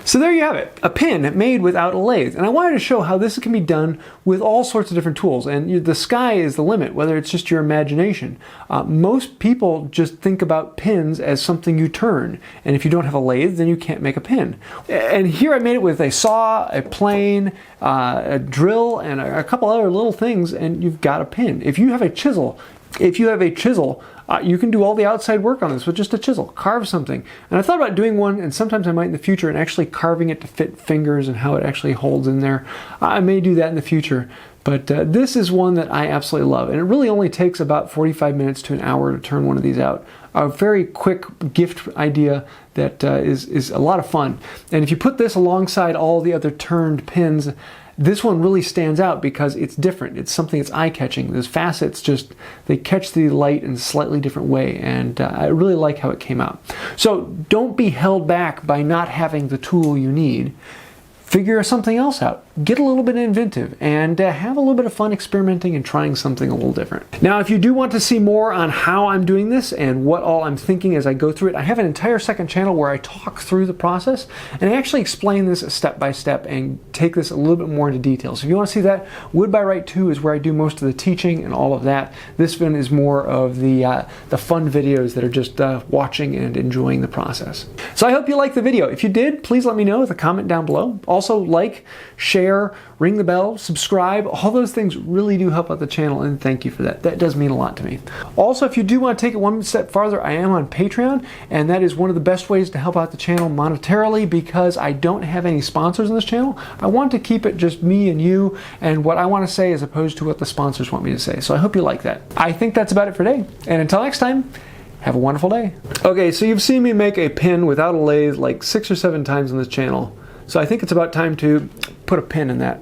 So there you have it, a pin made without a lathe. And I wanted to show how this can be done with all sorts of different tools. And the sky is the limit, whether it's just your imagination. Most people just think about pins as something you turn. And if you don't have a lathe, then you can't make a pin. And here I made it with a saw, a plane, a drill, and a couple other little things, and you've got a pin. If you have a chisel, you can do all the outside work on this with just a chisel. Carve something. And I thought about doing one, and sometimes I might in the future, and actually carving it to fit fingers and how it actually holds in there. I may do that in the future. But this is one that I absolutely love. And it really only takes about 45 minutes to an hour to turn one of these out. A very quick gift idea that is a lot of fun. And if you put this alongside all the other turned pins, this one really stands out because it's different. It's something that's eye-catching. Those facets they catch the light in a slightly different way, and I really like how it came out. So don't be held back by not having the tool you need. Figure something else out. Get a little bit inventive and have a little bit of fun experimenting and trying something a little different. Now, if you do want to see more on how I'm doing this and what all I'm thinking as I go through it, I have an entire second channel where I talk through the process and I actually explain this step by step and take this a little bit more into detail. So if you want to see that, Wood by Wright 2 is where I do most of the teaching and all of that. This one is more of the fun videos that are just watching and enjoying the process. So I hope you liked the video. If you did, please let me know with a comment down below. Also, like, share, ring the bell, subscribe. All those things really do help out the channel, and thank you for that. That does mean a lot to me. Also, if you do want to take it one step farther, I am on Patreon, and that is one of the best ways to help out the channel monetarily because I don't have any sponsors on this channel. I want to keep it just me and you and what I want to say as opposed to what the sponsors want me to say. So I hope you like that. I think that's about it for today. And until next time, have a wonderful day. Okay, so you've seen me make a pin without a lathe like 6 or 7 times on this channel. So I think it's about time to put a pin in that.